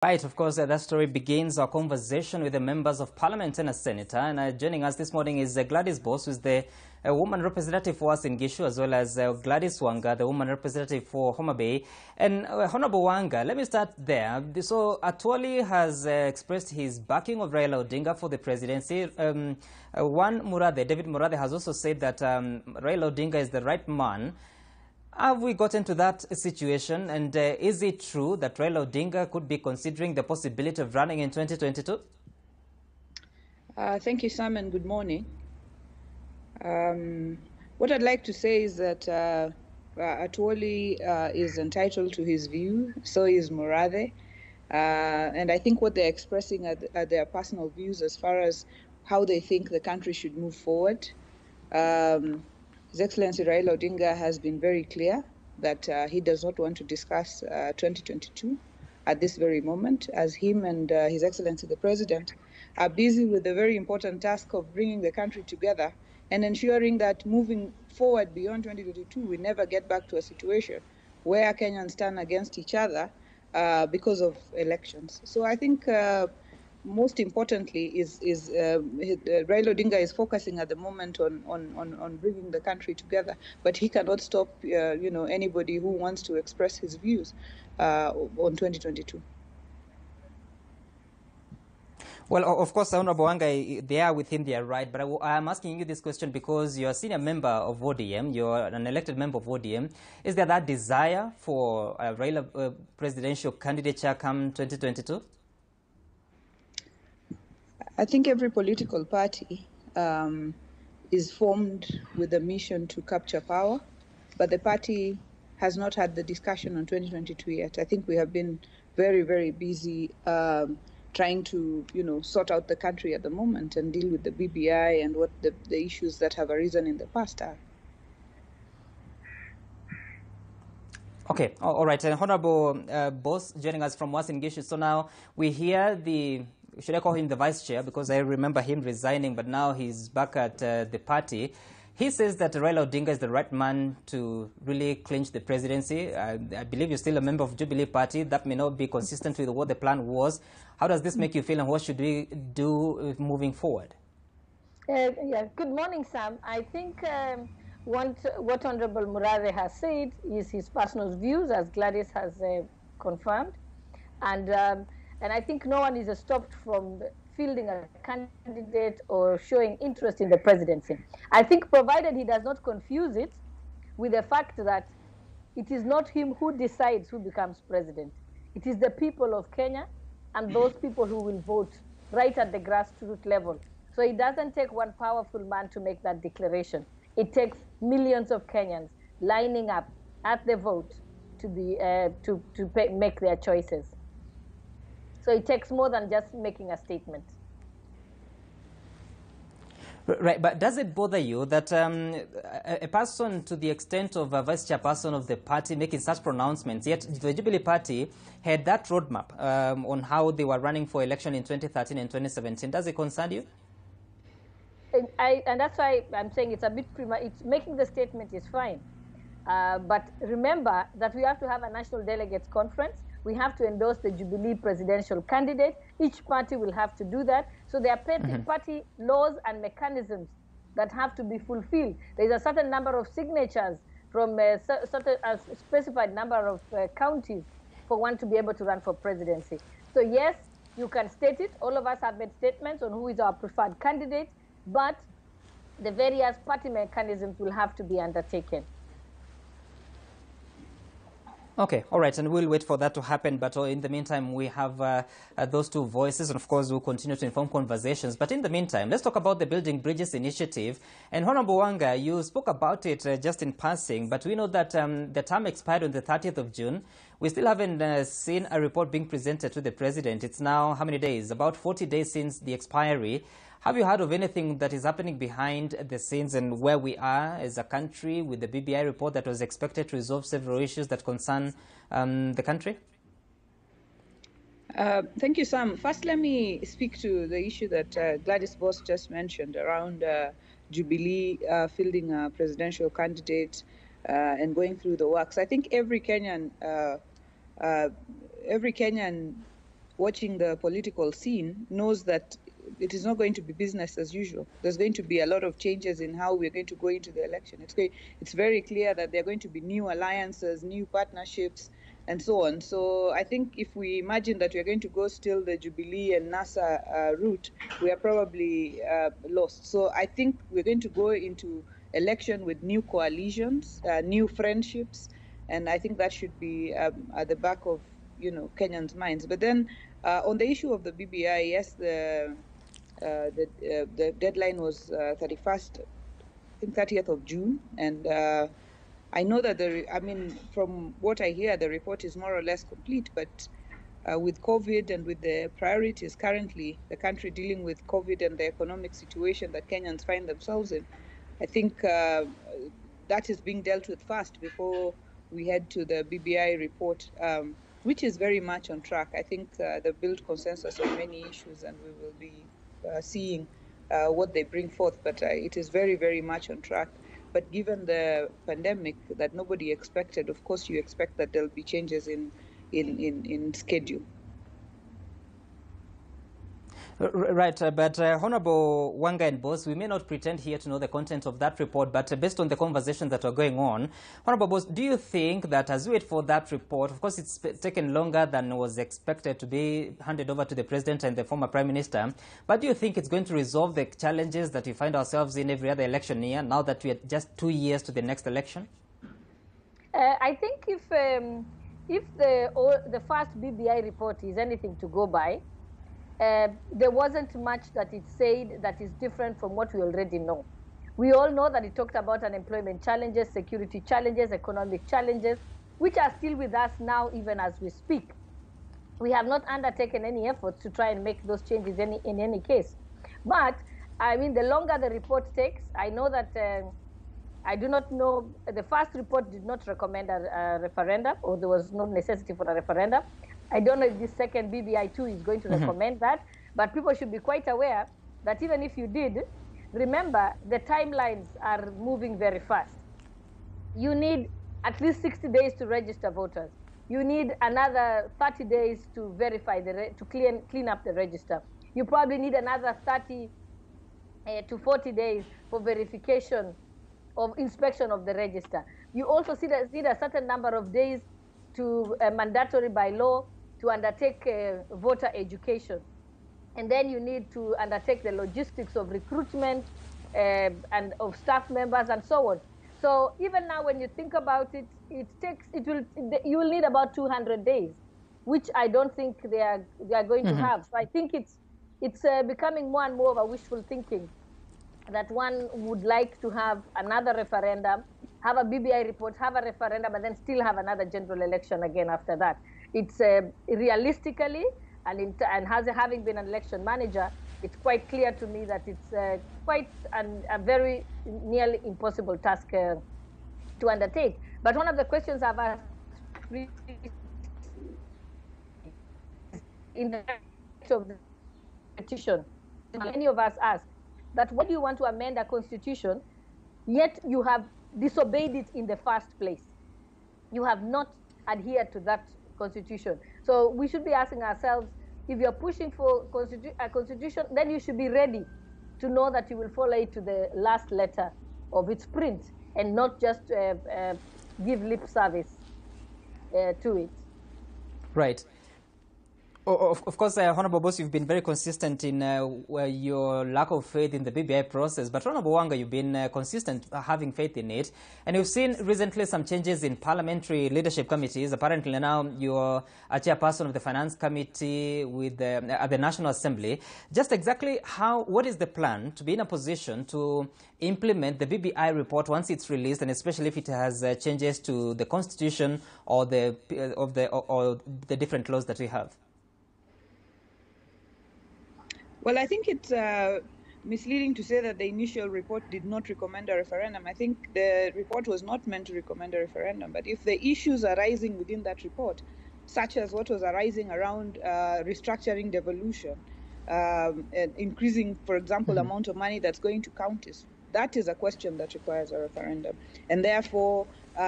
Right, of course, that story begins our conversation with the members of parliament and a senator. And joining us this morning is Gladys Boss, who is the woman representative for us in Gishu, as well as Gladys Wanga, the woman representative for Homa Bay. And Honorable Wanga, let me start there. So Atwoli has expressed his backing of Raila Odinga for the presidency. David Murathe has also said that Raila Odinga is the right man. Have we gotten to that situation, and is it true that Raila Odinga could be considering the possibility of running in 2022? Thank you, Sam, and good morning. What I'd like to say is that Atwoli is entitled to his view, so is Murathe. And I think what they're expressing are their personal views as far as how they think the country should move forward. His Excellency Raila Odinga has been very clear that he does not want to discuss 2022 at this very moment, as him and His Excellency the President are busy with the very important task of bringing the country together and ensuring that moving forward beyond 2022, we never get back to a situation where Kenyans stand against each other because of elections. So I think most importantly is Raila Odinga is focusing at the moment on bringing the country together, but he cannot stop anybody who wants to express his views on 2022. Well, of course, Honorable Wanga, they are with him, they are right. But I'm asking you this question because you're a senior member of ODM, you're an elected member of ODM. Is there that desire for Raila presidential candidature come 2022? I think every political party is formed with a mission to capture power, but the party has not had the discussion on 2022 yet. I think we have been very, very busy trying to, sort out the country at the moment and deal with the BBI and what the issues that have arisen in the past are. Okay, all right. Honorable Boss joining us from Uasin Gishu. So now we hear should I call him the vice chair, because I remember him resigning, but now he's back at the party. He says that Raila Odinga is the right man to really clinch the presidency. I believe you're still a member of Jubilee Party. That may not be consistent with what the plan was. How does this make you feel, and what should we do moving forward? Yeah. Good morning, Sam. I think what Honorable Murathe has said is his personal views, as Gladys has confirmed. And I think no one is stopped from fielding a candidate or showing interest in the presidency. I think provided he does not confuse it with the fact that it is not him who decides who becomes president. It is the people of Kenya and those people who will vote right at the grassroots level. So it doesn't take one powerful man to make that declaration. It takes millions of Kenyans lining up at the vote to make their choices. So it takes more than just making a statement. Right, but does it bother you that a person to the extent of a vice chairperson of the party making such pronouncements, yet the Jubilee Party had that roadmap on how they were running for election in 2013 and 2017? Does it concern you? And that's why I'm saying it's a bit premature. Making the statement is fine. But remember that we have to have a national delegates conference. We have to endorse the Jubilee presidential candidate. Each party will have to do that. So there are party laws and mechanisms that have to be fulfilled. There's a certain number of signatures from a specified number of counties for one to be able to run for presidency. So yes, you can state it. All of us have made statements on who is our preferred candidate, but the various party mechanisms will have to be undertaken. Okay, all right, and we'll wait for that to happen. But in the meantime, we have those two voices, and of course, we'll continue to inform conversations. But in the meantime, let's talk about the Building Bridges initiative. And Honorable Wanga, you spoke about it just in passing, but we know that the term expired on the 30th of June. We still haven't seen a report being presented to the president. It's now how many days? About 40 days since the expiry. Have you heard of anything that is happening behind the scenes and where we are as a country with the BBI report that was expected to resolve several issues that concern the country? Thank you, Sam. First, let me speak to the issue that Gladys Boss just mentioned around Jubilee fielding a presidential candidate and going through the works. I think every Kenyan watching the political scene knows that it is not going to be business as usual. There's going to be a lot of changes in how we're going to go into the election. It's very clear that there are going to be new alliances, new partnerships, and so on. So I think if we imagine that we're going to go still the Jubilee and NASA route, we are probably lost. So I think we're going to go into election with new coalitions, new friendships, and I think that should be at the back of Kenyans' minds. But then on the issue of the BBI, yes, the deadline was 31st, I think 30th of June, and I know that from what I hear, the report is more or less complete, but with COVID and with the priorities currently, the country dealing with COVID and the economic situation that Kenyans find themselves in, I think that is being dealt with first before we head to the BBI report, which is very much on track. I think they built consensus on many issues, and we will be seeing what they bring forth, but it is very, very much on track. But given the pandemic that nobody expected, of course, you expect that there'll be changes in schedule. Right, but Honorable Wanga and Boss, we may not pretend here to know the content of that report, but based on the conversations that are going on, Honorable Boss, do you think that as we wait for that report, of course it's taken longer than was expected to be handed over to the President and the former Prime Minister, but do you think it's going to resolve the challenges that we find ourselves in every other election year, now that we are just 2 years to the next election? I think if the first BBI report is anything to go by, there wasn't much that it said that is different from what we already know. We all know that it talked about unemployment challenges, security challenges, economic challenges, which are still with us now, even as we speak. We have not undertaken any efforts to try and make those changes in any case. But, I mean, the longer the report takes, I know that I do not know, the first report did not recommend a referendum, or there was no necessity for a referendum. I don't know if this second BBI 2 is going to recommend that, but people should be quite aware that even if you did, remember the timelines are moving very fast. You need at least 60 days to register voters. You need another 30 days to verify to clean up the register. You probably need another 30 to 40 days for verification of inspection of the register. You also need a certain number of days to mandatory by law to undertake voter education. And then you need to undertake the logistics of recruitment and of staff members and so on. So even now, when you think about it, you will need about 200 days, which I don't think they are going to have. So I think it's becoming more and more of a wishful thinking that one would like to have another referendum, have a BBI report, have a referendum, and then still have another general election again after that. It's realistically, and having been an election manager, it's quite clear to me that it's quite a very nearly impossible task to undertake. But one of the questions I've asked in the of the petition, many of us ask that why do you want to amend a constitution, yet you have disobeyed it in the first place? You have not adhered to that constitution. So we should be asking ourselves, if you're pushing for a constitution, then you should be ready to know that you will follow it to the last letter of its print and not just give lip service to it. Right. Of course, Honorable Boss, you've been very consistent in your lack of faith in the BBI process. But Honorable Wanga, you've been consistent having faith in it. And you've seen recently some changes in parliamentary leadership committees. Apparently now you're a chairperson of the Finance Committee at the National Assembly. Just exactly what is the plan to be in a position to implement the BBI report once it's released, and especially if it has changes to the Constitution or the different laws that we have? Well, I think it's misleading to say that the initial report did not recommend a referendum. I think the report was not meant to recommend a referendum. But if the issues arising within that report, such as what was arising around restructuring devolution, and increasing, for example, amount of money that's going to counties, that is a question that requires a referendum. And therefore,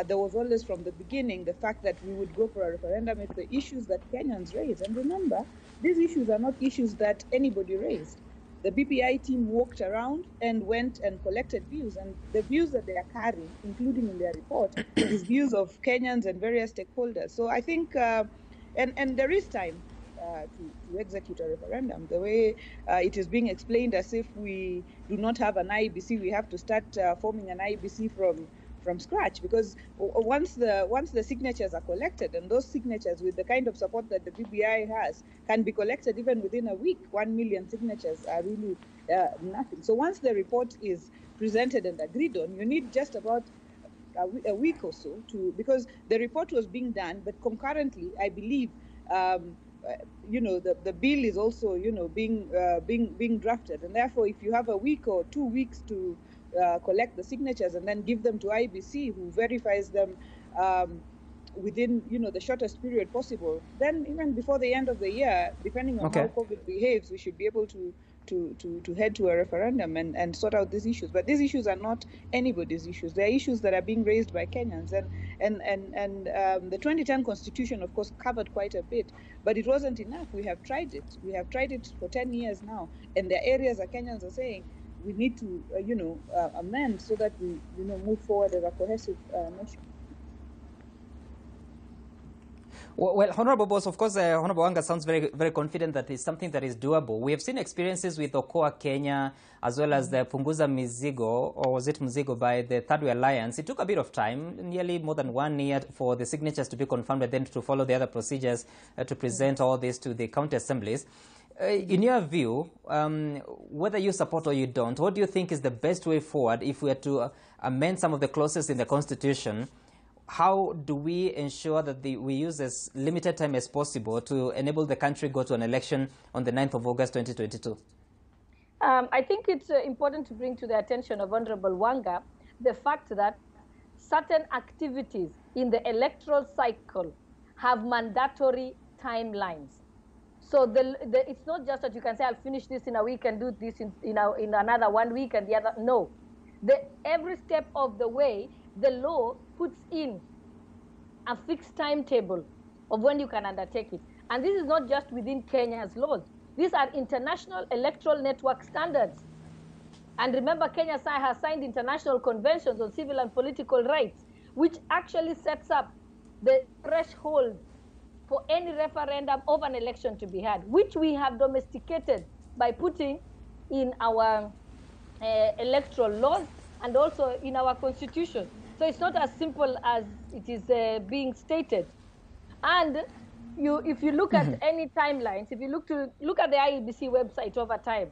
there was always from the beginning the fact that we would go for a referendum if the issues that Kenyans raise. And remember, these issues are not issues that anybody raised. The BBI team walked around and went and collected views, and the views that they are carrying, including in their report, is views of Kenyans and various stakeholders. So I think, and there is time to execute a referendum. The way it is being explained as if we do not have an IEBC, we have to start forming an IEBC from scratch, because once the signatures are collected, and those signatures with the kind of support that the BBI has can be collected even within a week, 1 million signatures are really nothing. So once the report is presented and agreed on, you need just about a week or so because the report was being done, but concurrently, I believe, the bill is also, being drafted, and therefore, if you have a week or 2 weeks to collect the signatures and then give them to IBC, who verifies them within, the shortest period possible, then even before the end of the year, depending on how COVID behaves, we should be able to head to a referendum and sort out these issues. But these issues are not anybody's issues. They are issues that are being raised by Kenyans. And the 2010 Constitution, of course, covered quite a bit, but it wasn't enough. We have tried it. We have tried it for 10 years now. And there are areas that Kenyans are saying we need to, amend so that we, move forward as a cohesive nation. Well, Honorable Boss, of course, Honorable Wanga sounds very, very confident that it's something that is doable. We have seen experiences with Okoa Kenya, as well as the Punguza Mizigo, or was it Mzigo, by the Third Way Alliance. It took a bit of time, nearly more than 1 year, for the signatures to be confirmed and then to follow the other procedures to present all this to the county assemblies. In your view, whether you support or you don't, what do you think is the best way forward if we are to amend some of the clauses in the Constitution? How do we ensure that we use as limited time as possible to enable the country go to an election on the 9th of August 2022? I think it's important to bring to the attention of Honorable Wanga the fact that certain activities in the electoral cycle have mandatory timelines. So it's not just that you can say, I'll finish this in a week and do this in another 1 week and the other. No. Every step of the way, the law puts in a fixed timetable of when you can undertake it. And this is not just within Kenya's laws. These are international electoral network standards. And remember, Kenya has signed international conventions on civil and political rights, which actually sets up the threshold for any referendum of an election to be had, which we have domesticated by putting in our electoral laws and also in our constitution. So it's not as simple as it is being stated. And if you look at any timelines, if you look at the IEBC website over time,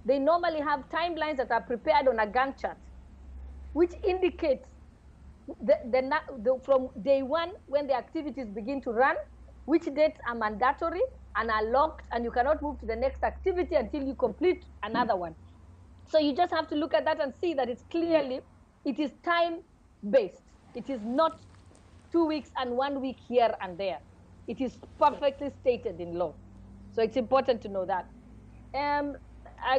they normally have timelines that are prepared on a Gantt chart, which indicates from day one when the activities begin to run, which dates are mandatory and are locked, and you cannot move to the next activity until you complete another one. So you just have to look at that and see that it's clearly, it is time-based. It is not 2 weeks and 1 week here and there. It is perfectly stated in law. So it's important to know that.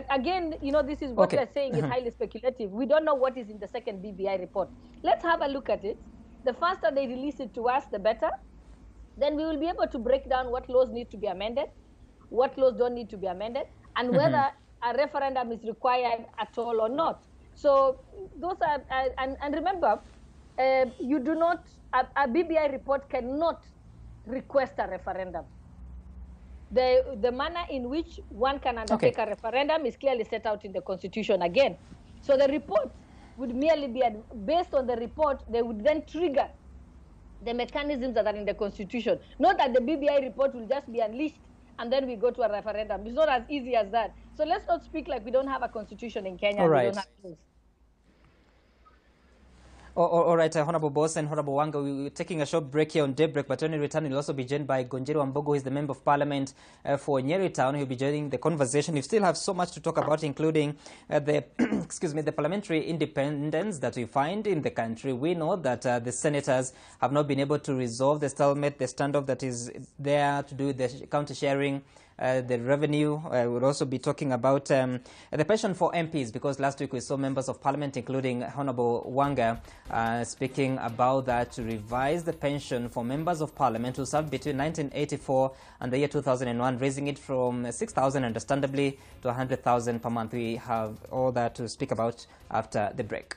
Again, this is what we're saying is highly speculative. We don't know what is in the second BBI report. Let's have a look at it. The faster they release it to us, the better. Then we will be able to break down what laws need to be amended, what laws don't need to be amended, and whether a referendum is required at all or not. So those are, and remember, you do not, a BBI report cannot request a referendum. The manner in which one can undertake a referendum is clearly set out in the Constitution again. So the report would merely be, based on the report, they would then trigger the mechanisms that are in the Constitution. Not that the BBI report will just be unleashed and then we go to a referendum. It's not as easy as that. So let's not speak like we don't have a constitution in Kenya. All right. We don't have rules. All right, Honorable Boss and Honorable Wanga, we're taking a short break here on Daybreak, but when we return, we'll also be joined by Gonjeri Wambogo, who is the Member of Parliament for Nyeri Town. He'll be joining the conversation. We still have so much to talk about, including the the parliamentary independence that we find in the country. We know that the senators have not been able to resolve the stalemate, the standoff that is there to do with the county sharing the revenue. We'll also be talking about the pension for MPs, because last week we saw members of parliament, including Honorable Wanga, speaking about that, to revise the pension for members of parliament who served between 1984 and the year 2001, raising it from 6,000, understandably, to 100,000 per month. We have all that to speak about after the break.